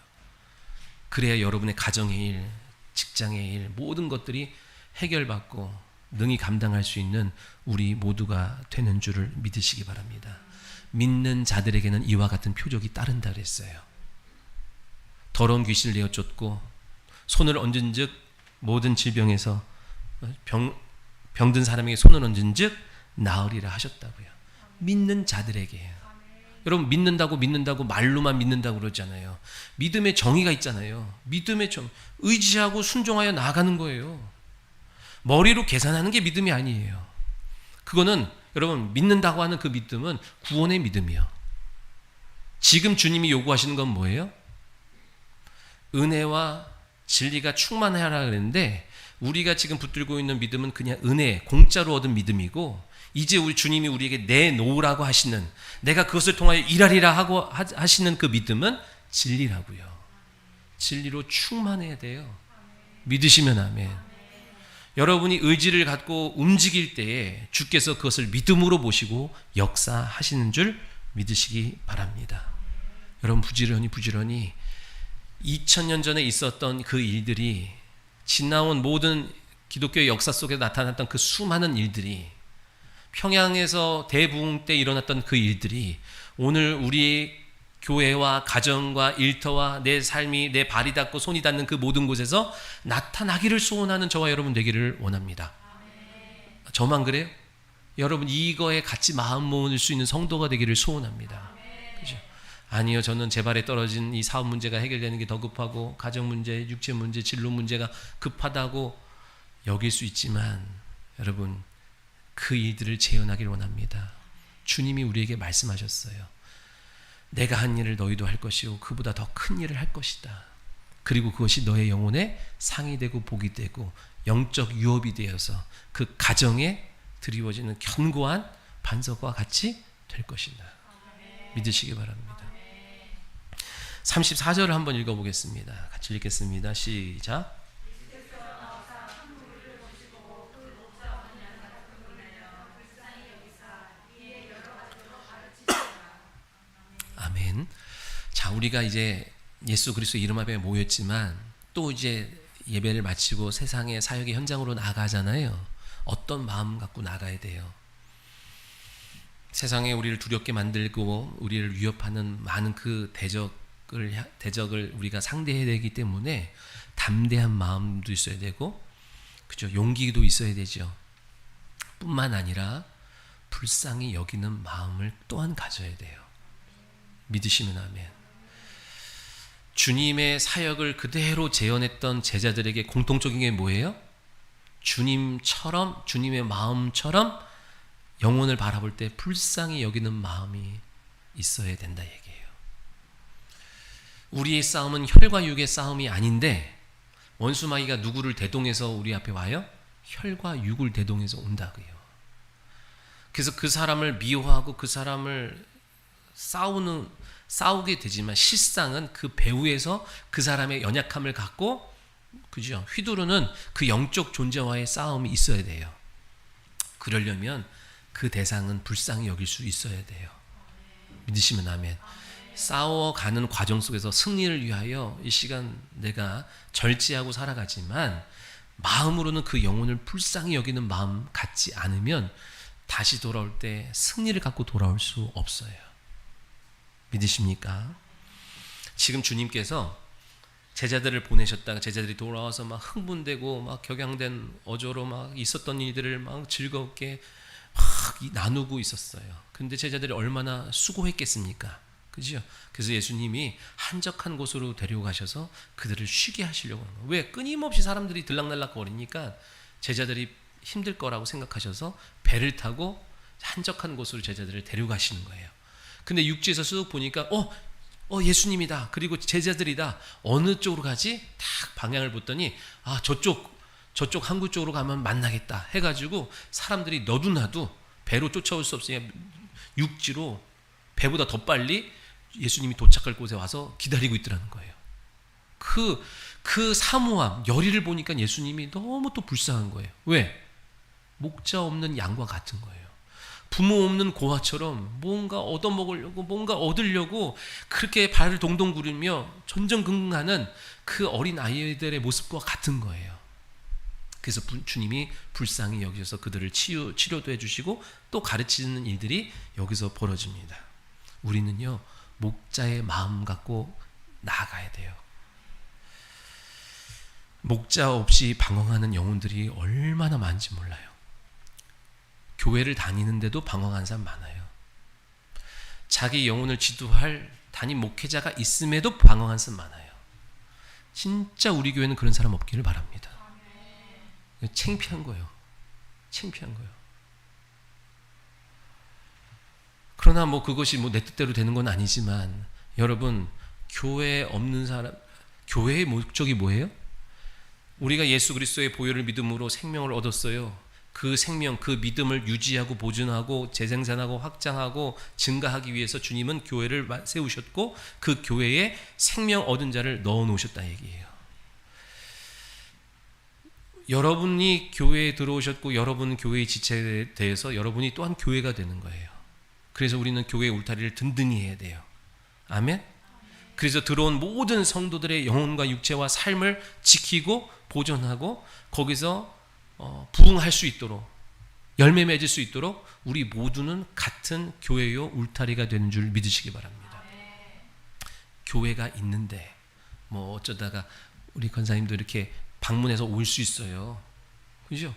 그래야 여러분의 가정의 일, 직장의 일, 모든 것들이 해결받고 능히 감당할 수 있는 우리 모두가 되는 줄을 믿으시기 바랍니다. 믿는 자들에게는 이와 같은 표적이 따른다 그랬어요. 더러운 귀신을 내어 쫓고 손을 얹은 즉 모든 질병에서 병든 사람에게 손을 얹은 즉 나으리라 하셨다고요. 믿는 자들에게요. 여러분, 믿는다고 말로만 믿는다고 그러잖아요. 믿음의 정의가 있잖아요. 믿음의 정, 의지하고 순종하여 나아가는 거예요. 머리로 계산하는 게 믿음이 아니에요. 그거는 여러분, 믿는다고 하는 그 믿음은 구원의 믿음이요. 지금 주님이 요구하시는 건 뭐예요? 은혜와 진리가 충만하라 그랬는데, 우리가 지금 붙들고 있는 믿음은 그냥 은혜, 공짜로 얻은 믿음이고, 이제 우리 주님이 우리에게 내놓으라고 하시는, 내가 그것을 통하여 일하리라 하고 하시는 그 믿음은 진리라고요. 진리로 충만해야 돼요. 믿으시면 아멘. 여러분이 의지를 갖고 움직일 때에 주께서 그것을 믿음으로 보시고 역사하시는 줄 믿으시기 바랍니다. 여러분, 부지런히 2000년 전에 있었던 그 일들이, 지나온 모든 기독교의 역사 속에 나타났던 그 수많은 일들이, 평양에서 대부흥 때 일어났던 그 일들이 오늘 우리 교회와 가정과 일터와 내 삶이, 내 발이 닿고 손이 닿는 그 모든 곳에서 나타나기를 소원하는 저와 여러분 되기를 원합니다. 저만 그래요? 여러분, 이거에 같이 마음 모을 수 있는 성도가 되기를 소원합니다. 그죠? 아니요, 저는 제 발에 떨어진 이 사업 문제가 해결되는 게 더 급하고, 가정 문제, 육체 문제, 진로 문제가 급하다고 여길 수 있지만, 여러분, 그 일들을 재현하기를 원합니다. 주님이 우리에게 말씀하셨어요. 내가 한 일을 너희도 할 것이고 그보다 더 큰 일을 할 것이다. 그리고 그것이 너의 영혼에 상이 되고 복이 되고 영적 유업이 되어서 그 가정에 드리워지는 견고한 반석과 같이 될 것이다. 믿으시기 바랍니다. 34절을 한번 읽어보겠습니다. 같이 읽겠습니다. 시작. 아멘. 자, 우리가 이제 예수 그리스도 이름 앞에 모였지만 또 이제 예배를 마치고 세상의 사역의 현장으로 나가잖아요. 어떤 마음 갖고 나가야 돼요? 세상에 우리를 두렵게 만들고 우리를 위협하는 많은 그 대적을 우리가 상대해야 되기 때문에 담대한 마음도 있어야 되고, 그죠? 용기도 있어야 되죠. 뿐만 아니라 불쌍히 여기는 마음을 또한 가져야 돼요. 믿으시면 아멘. 주님의 사역을 그대로 재현했던 제자들에게 공통적인 게 뭐예요? 주님처럼, 주님의 마음처럼 영혼을 바라볼 때 불쌍히 여기는 마음이 있어야 된다 얘기예요. 우리의 싸움은 혈과 육의 싸움이 아닌데, 원수마귀가 누구를 대동해서 우리 앞에 와요? 혈과 육을 대동해서 온다고요. 그래서 그 사람을 미워하고 그 사람을 싸우게 되지만, 실상은 그 배후에서 그 사람의 연약함을 갖고, 그죠? 휘두르는 그 영적 존재와의 싸움이 있어야 돼요. 그러려면 그 대상은 불쌍히 여길 수 있어야 돼요. 믿으시면 아멘. 싸워가는 과정 속에서 승리를 위하여 이 시간 내가 절제하고 살아가지만, 마음으로는 그 영혼을 불쌍히 여기는 마음 갖지 않으면 다시 돌아올 때 승리를 갖고 돌아올 수 없어요. 믿으십니까? 지금 주님께서 제자들을 보내셨다가 제자들이 돌아와서 막 흥분되고 막 격양된 어조로 막 있었던 일들을 막 즐겁게 막 나누고 있었어요. 근데 제자들이 얼마나 수고했겠습니까? 그죠? 그래서 예수님이 한적한 곳으로 데려가셔서 그들을 쉬게 하시려고 하는 거예요. 왜? 끊임없이 사람들이 들락날락 거리니까 제자들이 힘들 거라고 생각하셔서 배를 타고 한적한 곳으로 제자들을 데려가시는 거예요. 근데 육지에서 쓱 보니까 예수님이다. 그리고 제자들이다. 어느 쪽으로 가지? 딱 방향을 봤더니 저쪽 항구 쪽으로 가면 만나겠다 해가지고 사람들이 너도나도 배로 쫓아올 수 없으니까 육지로 배보다 더 빨리 예수님이 도착할 곳에 와서 기다리고 있더라는 거예요. 그 사모함, 열의를 보니까 예수님이 너무 또 불쌍한 거예요. 왜? 목자 없는 양과 같은 거예요. 부모 없는 고아처럼 뭔가 얻어먹으려고, 뭔가 얻으려고 그렇게 발을 동동 구르며 전전긍긍하는 그 어린 아이들의 모습과 같은 거예요. 그래서 주님이 불쌍히 여기셔서 그들을 치료도 해주시고 또 가르치는 일들이 여기서 벌어집니다. 우리는요, 목자의 마음 갖고 나아가야 돼요. 목자 없이 방황하는 영혼들이 얼마나 많은지 몰라요. 교회를 다니는데도 방황한 사람 많아요. 자기 영혼을 지도할 담임 목회자가 있음에도 방황한 사람 많아요. 진짜 우리 교회는 그런 사람 없기를 바랍니다. 창피한 거예요. 창피한 거예요. 그러나 그것이 내 뜻대로 되는 건 아니지만, 여러분, 교회에 없는 사람, 교회의 목적이 뭐예요? 우리가 예수 그리스도의 보혈을 믿음으로 생명을 얻었어요. 그 생명, 그 믿음을 유지하고 보존하고 재생산하고 확장하고 증가하기 위해서 주님은 교회를 세우셨고 그 교회에 생명 얻은 자를 넣어 놓으셨다 얘기예요. 여러분이 교회에 들어오셨고 여러분 교회의 지체에 대해서 여러분이 또한 교회가 되는 거예요. 그래서 우리는 교회의 울타리를 든든히 해야 돼요. 아멘? 그래서 들어온 모든 성도들의 영혼과 육체와 삶을 지키고 보존하고 거기서 부흥할 수 있도록, 열매 맺을 수 있도록 우리 모두는 같은 교회요 울타리가 되는 줄 믿으시기 바랍니다. 교회가 있는데 어쩌다가 우리 권사님도 이렇게 방문해서 올 수 있어요. 그죠?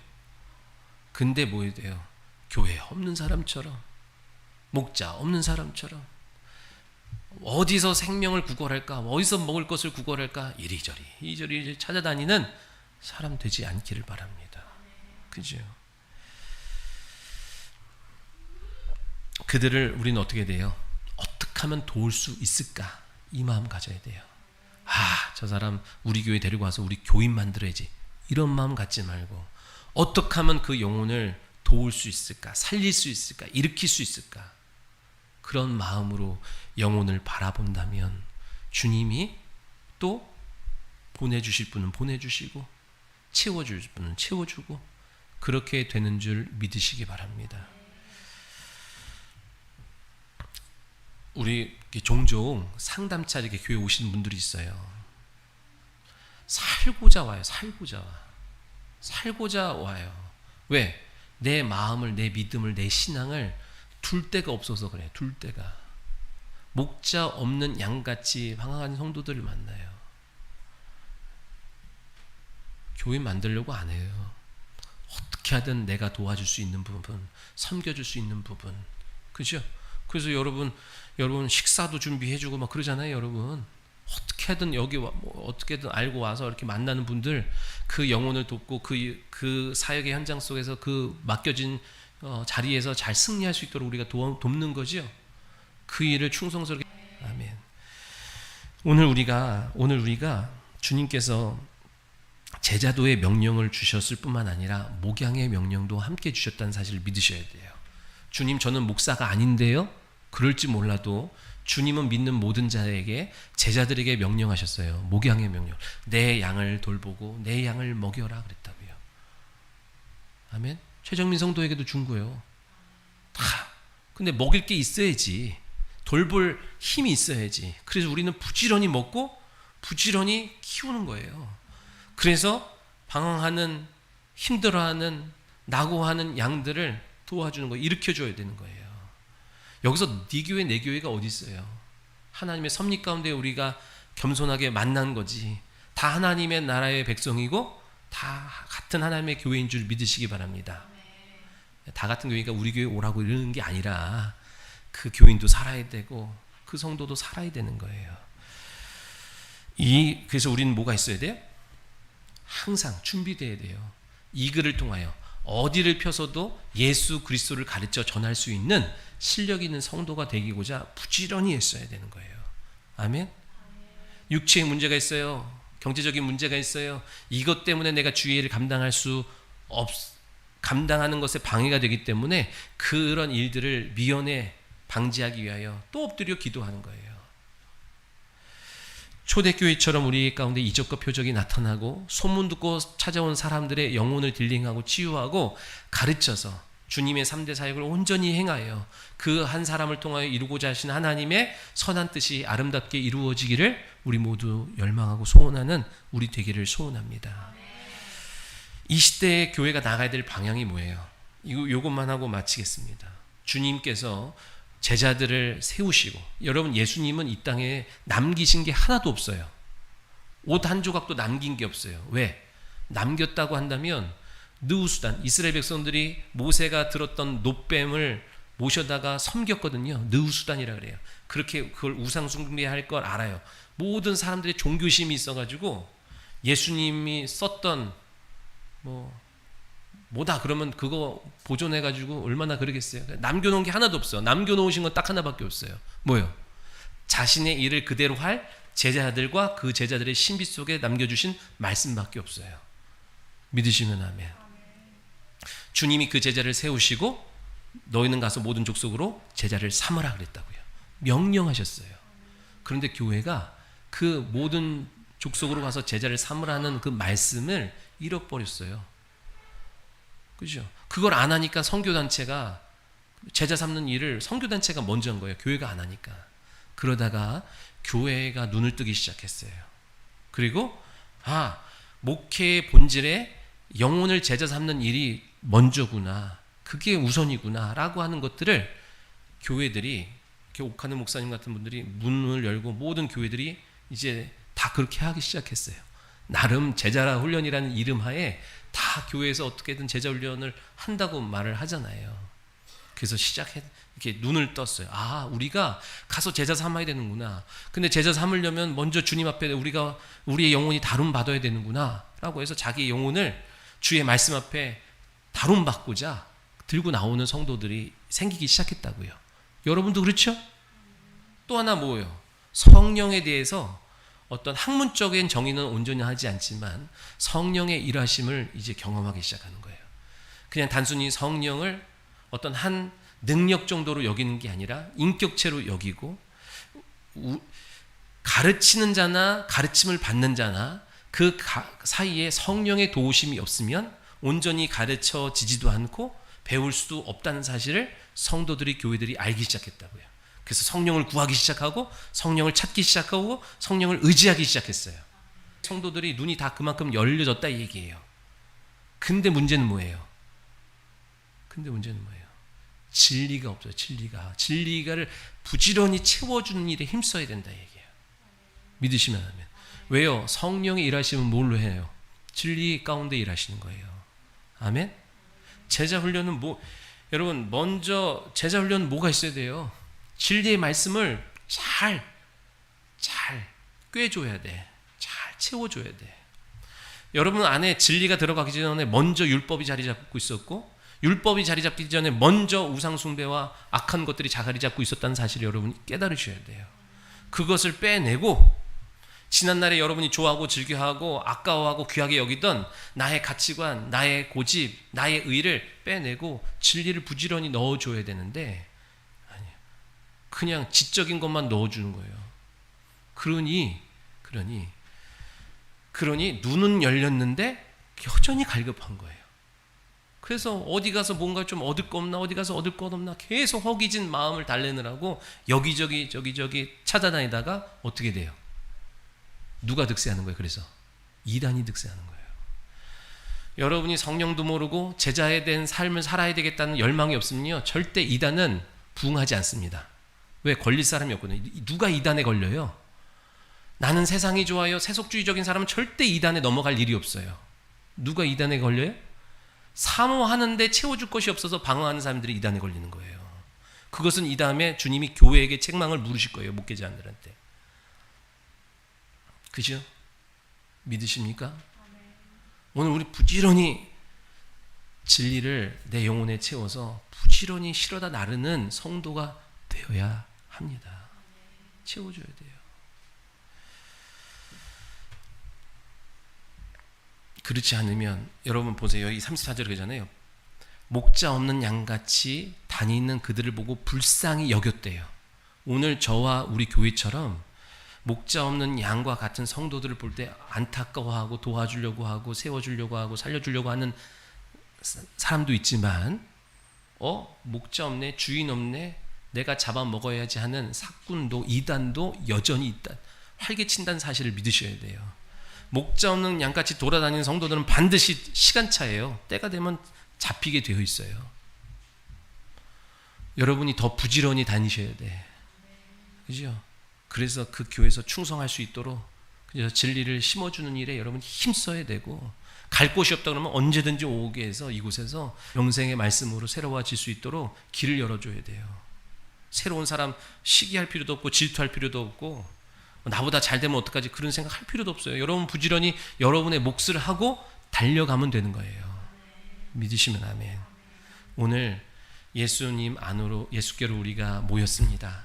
근데 뭐 해야 돼요? 교회 없는 사람처럼, 목자 없는 사람처럼 어디서 생명을 구걸할까, 어디서 먹을 것을 구걸할까 이리저리 찾아다니는 사람 되지 않기를 바랍니다. 그죠? 그들을 우리는 어떻게 돼요? 어떻게 하면 도울 수 있을까? 이 마음 가져야 돼요. 저 사람 우리 교회 데리고 와서 우리 교인 만들어야지, 이런 마음 갖지 말고 어떻게 하면 그 영혼을 도울 수 있을까? 살릴 수 있을까? 일으킬 수 있을까? 그런 마음으로 영혼을 바라본다면 주님이 또 보내주실 분은 보내주시고 채워줄 분은 채워주고 그렇게 되는 줄 믿으시기 바랍니다. 우리 종종 상담차 이렇게 교회 오시는 분들이 있어요. 살고자 와요. 살고자 와요. 왜? 내 마음을, 내 믿음을, 내 신앙을 둘 데가 없어서 그래요. 둘 데가. 목자 없는 양같이 방황하는 성도들을 만나요. 교회 만들려고 안 해요. 어떻게 하든 내가 도와줄 수 있는 부분, 섬겨줄 수 있는 부분, 그죠? 그래서 여러분 식사도 준비해주고 막 그러잖아요. 여러분 어떻게 하든 여기 어떻게든 알고 와서 이렇게 만나는 분들, 그 영혼을 돕고 그 사역의 현장 속에서 그 맡겨진 자리에서 잘 승리할 수 있도록 우리가 돕는 거죠. 그 일을 충성스럽게. 아멘. 오늘 우리가 주님께서 제자도의 명령을 주셨을 뿐만 아니라 목양의 명령도 함께 주셨다는 사실을 믿으셔야 돼요. 주님, 저는 목사가 아닌데요? 그럴지 몰라도 주님은 믿는 모든 자에게, 제자들에게 명령하셨어요. 목양의 명령. 내 양을 돌보고 내 양을 먹여라 그랬다고요. 아멘. 최정민 성도에게도 준 거예요. 근데 먹일 게 있어야지, 돌볼 힘이 있어야지. 그래서 우리는 부지런히 먹고 부지런히 키우는 거예요. 그래서 방황하는, 힘들어하는, 낙오하는 양들을 도와주는 거예요. 일으켜줘야 되는 거예요. 여기서 네 교회 내 교회가 어디 있어요? 하나님의 섭리 가운데 우리가 겸손하게 만난 거지. 다 하나님의 나라의 백성이고 다 같은 하나님의 교회인 줄 믿으시기 바랍니다. 다 같은 교회니까 우리 교회 오라고 이러는 게 아니라 그 교인도 살아야 되고 그 성도도 살아야 되는 거예요. 그래서 우리는 뭐가 있어야 돼요? 항상 준비되어야 돼요. 이 글을 통하여 어디를 펴서도 예수 그리스도를 가르쳐 전할 수 있는 실력 있는 성도가 되기고자 부지런히 했어야 되는 거예요. 아멘. 육체의 문제가 있어요. 경제적인 문제가 있어요. 이것 때문에 내가 주의 일을 감당하는 것에 방해가 되기 때문에 그런 일들을 미연에 방지하기 위하여 또 엎드려 기도하는 거예요. 초대교회처럼 우리 가운데 이적과 표적이 나타나고 소문 듣고 찾아온 사람들의 영혼을 딜링하고 치유하고 가르쳐서 주님의 3대 사역을 온전히 행하여 그 한 사람을 통하여 이루고자 하신 하나님의 선한 뜻이 아름답게 이루어지기를 우리 모두 열망하고 소원하는 우리 되기를 소원합니다. 이 시대의 교회가 나가야 될 방향이 뭐예요? 이것만 하고 마치겠습니다. 주님께서 제자들을 세우시고, 여러분 예수님은 이 땅에 남기신 게 하나도 없어요. 옷 한 조각도 남긴 게 없어요. 왜? 남겼다고 한다면 느우수단, 이스라엘 백성들이 모세가 들었던 놋뱀을 모셔다가 섬겼거든요. 느우수단이라 그래요. 그렇게 그걸 우상 숭배할 걸 알아요. 모든 사람들의 종교심이 있어가지고 예수님이 썼던 뭐다 그러면 그거 보존해가지고 얼마나 그러겠어요. 남겨놓은 게 하나도 없어. 남겨놓으신 건 딱 하나밖에 없어요. 뭐요? 자신의 일을 그대로 할 제자들과 그 제자들의 신비 속에 남겨주신 말씀밖에 없어요. 믿으시면 아멘. 주님이 그 제자를 세우시고 너희는 가서 모든 족속으로 제자를 삼으라 그랬다고요. 명령하셨어요. 그런데 교회가 그 모든 족속으로 가서 제자를 삼으라는 그 말씀을 잃어버렸어요. 그죠? 그걸 안 하니까 선교단체가 제자 삼는 일을 선교단체가 먼저 한 거예요. 교회가 안 하니까. 그러다가 교회가 눈을 뜨기 시작했어요. 그리고 목회의 본질에 영혼을 제자 삼는 일이 먼저구나, 그게 우선이구나 라고 하는 것들을 교회들이, 옥하는 목사님 같은 분들이 문을 열고 모든 교회들이 이제 다 그렇게 하기 시작했어요. 나름 제자 훈련이라는 이름 하에 다 교회에서 어떻게든 제자 훈련을 한다고 말을 하잖아요. 그래서 이렇게 눈을 떴어요. 우리가 가서 제자 삼아야 되는구나. 근데 제자 삼으려면 먼저 주님 앞에 우리의 영혼이 다룸 받아야 되는구나 라고 해서 자기 영혼을 주의 말씀 앞에 다룸 받고자 들고 나오는 성도들이 생기기 시작했다고요. 여러분도 그렇죠? 또 하나 뭐예요? 성령에 대해서 어떤 학문적인 정의는 온전히 하지 않지만 성령의 일하심을 이제 경험하기 시작하는 거예요. 그냥 단순히 성령을 어떤 한 능력 정도로 여기는 게 아니라 인격체로 여기고, 가르치는 자나 가르침을 받는 자나 그 사이에 성령의 도우심이 없으면 온전히 가르쳐지지도 않고 배울 수도 없다는 사실을 성도들이, 교회들이 알기 시작했다고요. 그래서 성령을 구하기 시작하고 성령을 찾기 시작하고 성령을 의지하기 시작했어요. 성도들이 눈이 다 그만큼 열려졌다 이 얘기예요. 근데 문제는 뭐예요? 진리가 없어요. 진리가를 부지런히 채워주는 일에 힘써야 된다 얘기예요. 믿으시면 아멘. 왜요? 성령의 일하시면 뭘로 해요? 진리 가운데 일하시는 거예요. 아멘. 제자 훈련은 여러분 먼저 제자 훈련은 뭐가 있어야 돼요? 진리의 말씀을 잘 꿰줘야 돼. 잘 채워줘야 돼. 여러분 안에 진리가 들어가기 전에 먼저 율법이 자리 잡고 있었고, 율법이 자리 잡기 전에 먼저 우상 숭배와 악한 것들이 자리 잡고 있었다는 사실을 여러분이 깨달으셔야 돼요. 그것을 빼내고 지난날에 여러분이 좋아하고 즐겨하고 아까워하고 귀하게 여기던 나의 가치관, 나의 고집, 나의 의를 빼내고 진리를 부지런히 넣어줘야 되는데 아니에요. 그냥 지적인 것만 넣어주는 거예요. 그러니 눈은 열렸는데 여전히 갈급한 거예요. 그래서 어디 가서 뭔가 좀 얻을 거 없나 계속 허기진 마음을 달래느라고 여기저기 찾아다니다가 어떻게 돼요? 누가 득세하는 거예요? 그래서 이단이 득세하는 거예요. 여러분이 성령도 모르고 제자에 대한 삶을 살아야 되겠다는 열망이 없으면요, 절대 이단은 부응하지 않습니다. 왜? 걸릴 사람이 없거든요. 누가 이단에 걸려요? 나는 세상이 좋아요. 세속주의적인 사람은 절대 이단에 넘어갈 일이 없어요. 누가 이단에 걸려요? 사모하는데 채워줄 것이 없어서 방황하는 사람들이 이단에 걸리는 거예요. 그것은 이 다음에 주님이 교회에게 책망을 물으실 거예요. 목회자들한테. 그죠? 믿으십니까? 오늘 우리 부지런히 진리를 내 영혼에 채워서 부지런히 실어다 나르는 성도가 되어야 합니다. 채워줘야 돼요. 그렇지 않으면 여러분 보세요. 여기 34절에 그러잖아요. 목자 없는 양같이 다니는 그들을 보고 불쌍히 여겼대요. 오늘 저와 우리 교회처럼 목자 없는 양과 같은 성도들을 볼 때 안타까워하고 도와주려고 하고 세워주려고 하고 살려주려고 하는 사람도 있지만 목자 없네, 주인 없네, 내가 잡아먹어야지 하는 사꾼도 이단도 여전히 있다. 활개친다는 사실을 믿으셔야 돼요. 목자 없는 양같이 돌아다니는 성도들은 반드시 시간차예요. 때가 되면 잡히게 되어 있어요. 여러분이 더 부지런히 다니셔야 돼. 그죠? 그래서 그 교회에서 충성할 수 있도록 그래서 진리를 심어주는 일에 여러분 힘써야 되고, 갈 곳이 없다 그러면 언제든지 오게 해서 이곳에서 영생의 말씀으로 새로워질 수 있도록 길을 열어줘야 돼요. 새로운 사람 시기할 필요도 없고 질투할 필요도 없고 나보다 잘 되면 어떡하지 그런 생각 할 필요도 없어요. 여러분 부지런히 여러분의 몫을 하고 달려가면 되는 거예요. 믿으시면 아멘. 오늘 예수님 안으로, 예수께로 우리가 모였습니다.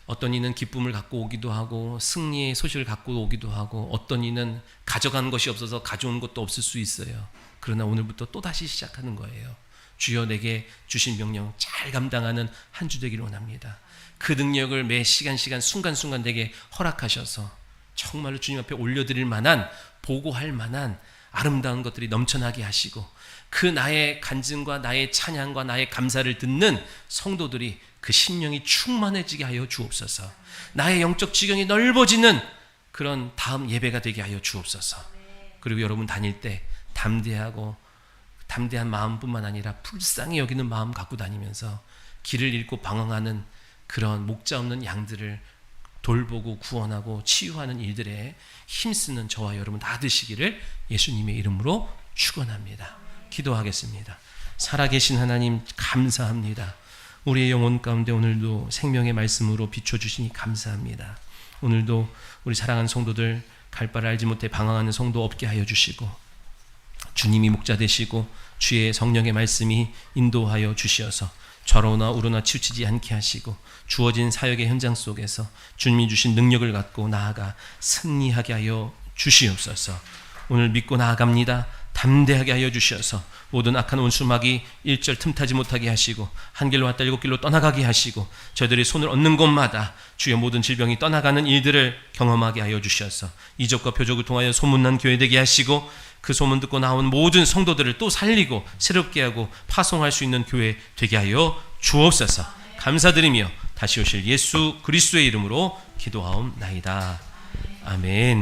어떤 이는 기쁨을 갖고 오기도 하고 승리의 소식을 갖고 오기도 하고, 어떤 이는 가져간 것이 없어서 가져온 것도 없을 수 있어요. 그러나 오늘부터 또다시 시작하는 거예요. 주여 내게 주신 명령 잘 감당하는 한 주 되기를 원합니다. 그 능력을 매 시간 순간순간 내게 허락하셔서 정말로 주님 앞에 올려드릴 만한, 보고할 만한 아름다운 것들이 넘쳐나게 하시고, 그 나의 간증과 나의 찬양과 나의 감사를 듣는 성도들이 그 심령이 충만해지게 하여 주옵소서. 나의 영적 지경이 넓어지는 그런 다음 예배가 되게 하여 주옵소서. 그리고 여러분 다닐 때 담대한 마음뿐만 아니라 불쌍히 여기는 마음 갖고 다니면서 길을 잃고 방황하는 그런 목자 없는 양들을 돌보고 구원하고 치유하는 일들에 힘쓰는 저와 여러분 다 되시기를 예수님의 이름으로 축원합니다. 기도하겠습니다. 살아계신 하나님 감사합니다. 우리의 영혼 가운데 오늘도 생명의 말씀으로 비춰주시니 감사합니다. 오늘도 우리 사랑하는 성도들 갈 바를 알지 못해 방황하는 성도 없게 하여 주시고, 주님이 목자 되시고 주의 성령의 말씀이 인도하여 주시어서 좌로나 우로나 치우치지 않게 하시고, 주어진 사역의 현장 속에서 주님이 주신 능력을 갖고 나아가 승리하게 하여 주시옵소서. 오늘 믿고 나아갑니다. 담대하게 하여 주셔서 모든 악한 원수마귀 일절 틈타지 못하게 하시고, 한 길로 왔다 일곱 길로 떠나가게 하시고, 저희들이 손을 얹는 곳마다 주의 모든 질병이 떠나가는 일들을 경험하게 하여 주셔서 이적과 표적을 통하여 소문난 교회 되게 하시고, 그 소문 듣고 나온 모든 성도들을 또 살리고 새롭게 하고 파송할 수 있는 교회 되게 하여 주옵소서. 감사드리며 다시 오실 예수 그리스도의 이름으로 기도하옵나이다. 아멘.